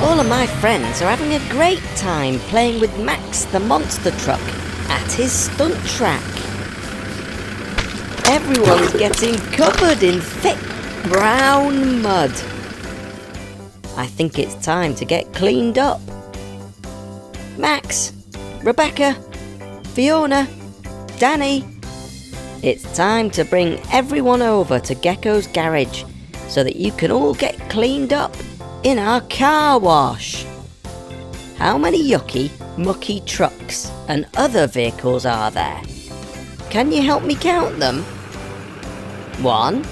All of my friends are having a great time playing with Max the monster truck at his stunt track. Everyone's getting covered in thick brown mud. I think it's time to get cleaned up. Max, Rebecca, Fiona, Danny, it's time to bring everyone over to Gecko's Garage so that you can all get cleaned up in our car wash. How many yucky, mucky trucks and other vehicles are there? Can you help me count them? 1,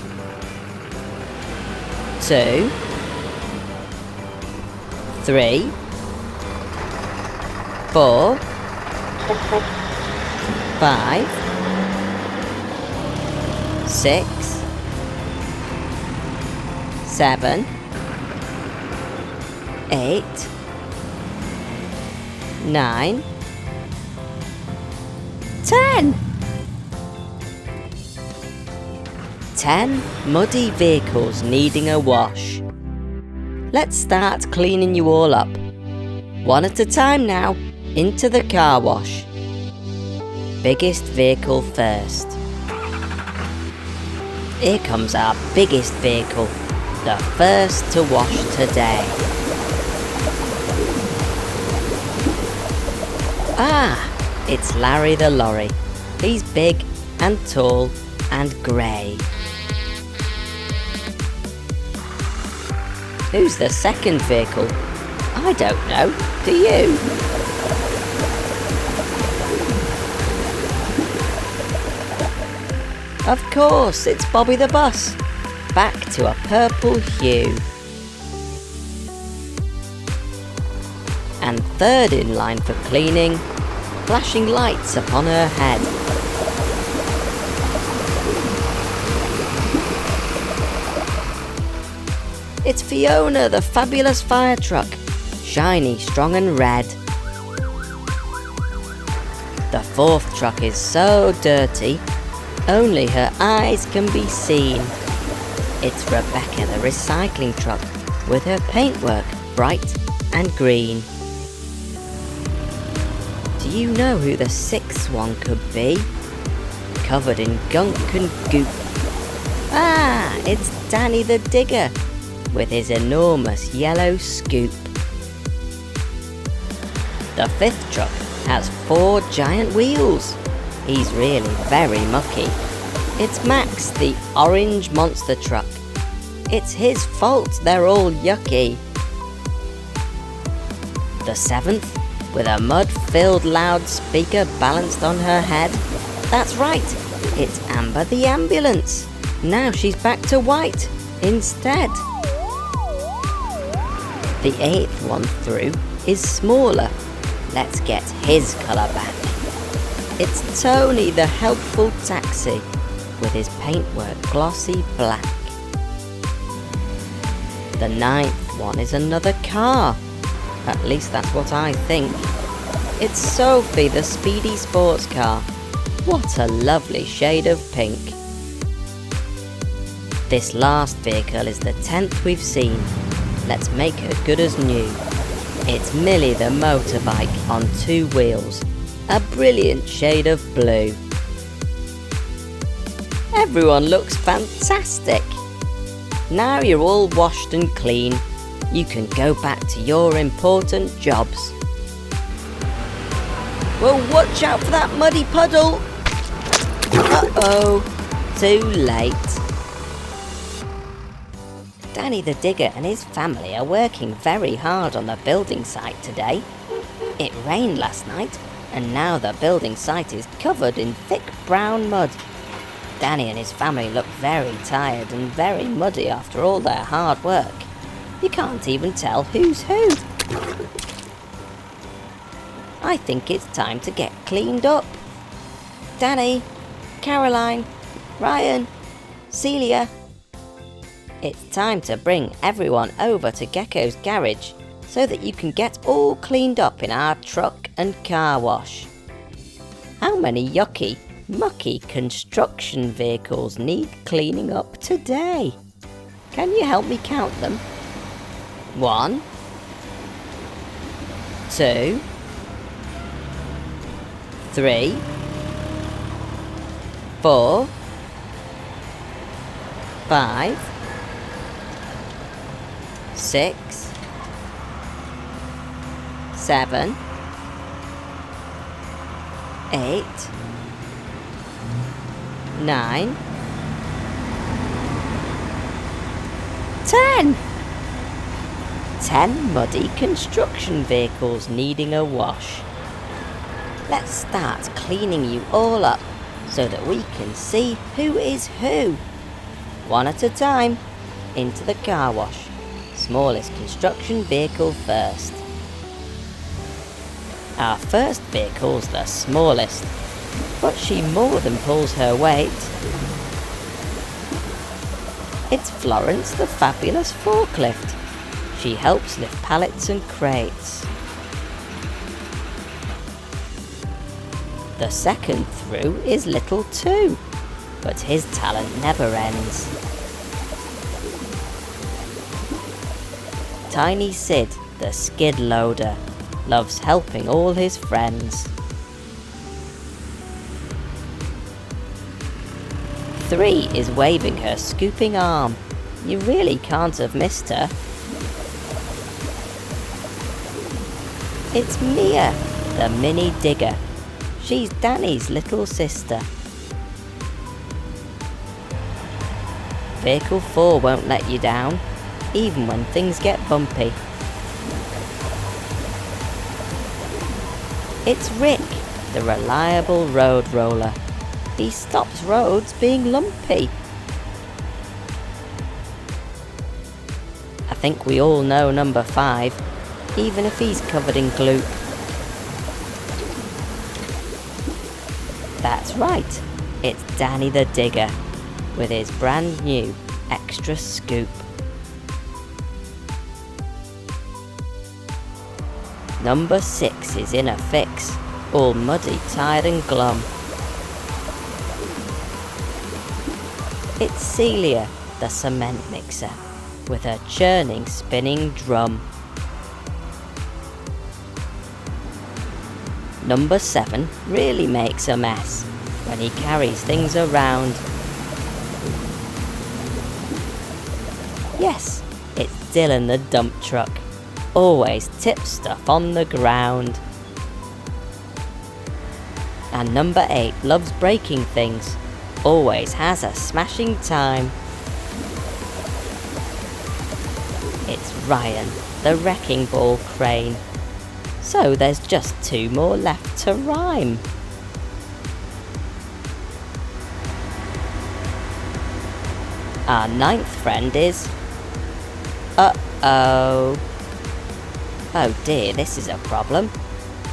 2, 3, 4, 5, 6, 7, 8, 9, 10. 10 muddy vehicles needing a wash. Let's start cleaning you all up. One at a time now, into the car wash. Biggest vehicle first. Here comes our biggest vehicle, the first to wash today. Ah, it's Larry the lorry. He's big and tall and grey. Who's the second vehicle? I don't know. Do you? Of course, it's Bobby the bus. Back to a purple hue. And third in line for cleaning, flashing lights upon her head. It's Fiona, the fabulous fire truck, shiny, strong and red. The fourth truck is so dirty, only her eyes can be seen. It's Rebecca, the recycling truck, with her paintwork bright and green. Do you know who the sixth one could be? Covered in gunk and goop. Ah, it's Danny the digger, with his enormous yellow scoop. The fifth truck has 4 giant wheels. He's really very mucky. It's Max, the orange monster truck. It's his fault they're all yucky. The seventh, with a mud-filled loudspeaker balanced on her head. That's right, it's Amber the ambulance. Now she's back to white instead. The eighth one through is smaller. Let's get his colour back. It's Tony the helpful taxi, with his paintwork glossy black. The ninth one is another car. At least that's what I think. It's Sophie the speedy sports car. What a lovely shade of pink. This last vehicle is the 10th we've seen. Let's make her good as new. It's Millie the motorbike on 2 wheels. A brilliant shade of blue. Everyone looks fantastic. Now you're all washed and clean, you can go back to your important jobs. Well, watch out for that muddy puddle. Uh-oh, too late. Danny the digger and his family are working very hard on the building site today. It rained last night, and now the building site is covered in thick brown mud. Danny and his family look very tired and very muddy after all their hard work. You can't even tell who's who. I think it's time to get cleaned up. Danny, Caroline, Ryan, Celia. It's time to bring everyone over to Gecko's Garage so that you can get all cleaned up in our truck and car wash. How many yucky, mucky construction vehicles need cleaning up today? Can you help me count them? 1, 2, 3, 4, 5, 6, 7, 8, 9, 10. 10 muddy construction vehicles needing a wash. Let's start cleaning you all up so that we can see who is who. One at a time, into the car wash. Smallest construction vehicle first. Our first vehicle's the smallest, but she more than pulls her weight. It's Florence the fabulous forklift. She helps lift pallets and crates. The second through is Little 2, but his talent never ends. Tiny Sid, the skid loader, loves helping all his friends. 3 is waving her scooping arm. You really can't have missed her. It's Mia, the mini digger. She's Danny's little sister. Vehicle 4 won't let you down, even when things get bumpy. It's Rick, the reliable road roller. He stops roads being lumpy. I think we all know number 5, even if he's covered in gloop. That's right, it's Danny the digger, with his brand new extra scoop. Number 6 is in a fix, all muddy, tired and glum. It's Celia, the cement mixer, with her churning, spinning drum. Number 7 really makes a mess when he carries things around. Yes, it's Dylan the dump truck. Always tips stuff on the ground. And number 8 loves breaking things. Always has a smashing time. It's Ryan, the wrecking ball crane. So there's just 2 more left to rhyme. Our 9th friend is... Uh-oh. Oh dear, this is a problem.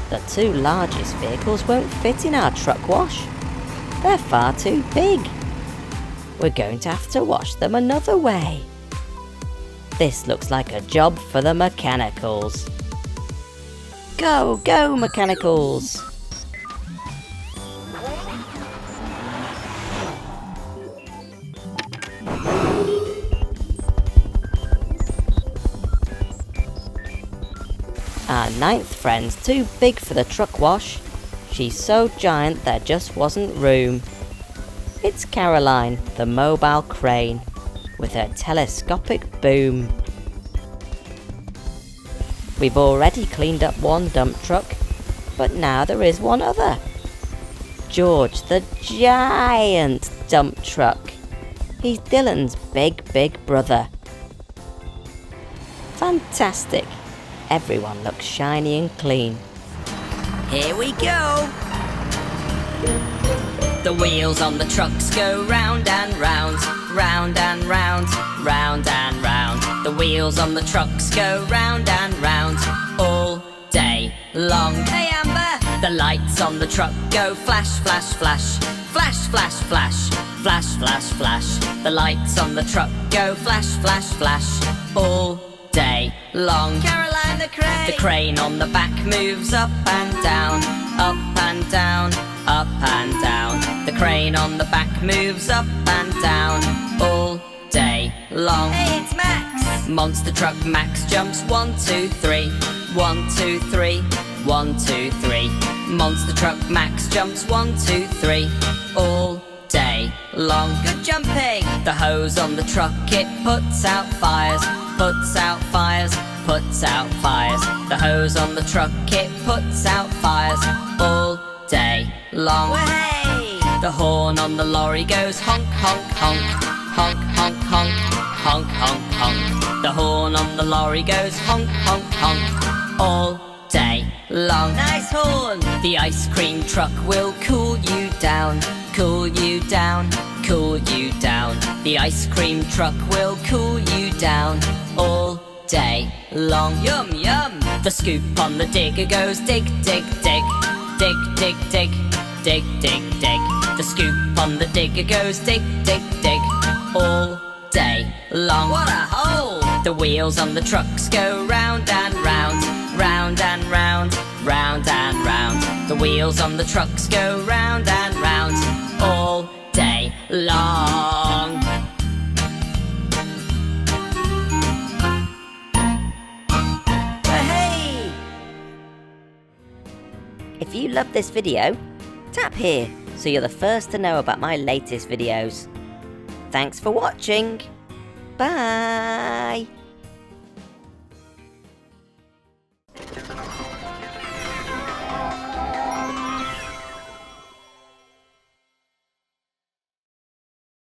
The 2 largest vehicles won't fit in our truck wash. They're far too big. We're going to have to wash them another way. This looks like a job for the mechanicals. Go, go, mechanicals! Our 9th friend's too big for the truck wash. She's so giant there just wasn't room. It's Caroline, the mobile crane, with her telescopic boom. We've already cleaned up 1 dump truck, but now there is 1 other. George, the giant dump truck. He's Dylan's big brother. Fantastic. Everyone looks shiny and clean. Here we go! The wheels on the trucks go round and round, round and round, round and round. The wheels on the trucks go round and round, all day long. Hey Amber! The lights on the truck go flash, flash, flash, flash, flash, flash, flash, flash, flash. The lights on the truck go flash, flash, flash, all day long. Caroline the crane! The crane on the back moves up and down, up and down, up and down. The crane on the back moves up and down, all day long. Hey, it's Max! Monster truck Max jumps 1, 2, 3, 1, 2, 3. 1, 2, 3. Monster truck Max jumps 1, 2, 3. All day long. Good jumping! The hose on the truck, it puts out fires. Puts out fires. Puts out fires. The hose on the truck, it puts out fires. All day long. Way! The horn on the lorry goes honk, honk, honk. Honk, honk, honk. Honk, honk, honk. The horn on the lorry goes honk, honk, honk. All day long. Nice horn! The ice cream truck will cool you down. Cool you down. Cool you down. The ice cream truck will cool you down. All day long. Yum, yum! The scoop on the digger goes dig, dig, dig. Dig, dig, dig. Dig, dig, dig. The scoop on the digger goes dig, dig, dig. All day long. What a hole! The wheels on the trucks go round and round. Round and round. Round and round. The wheels on the trucks go round and round. All day long. Hey! If you love this video, tap here so you're the first to know about my latest videos. Thanks for watching. Bye!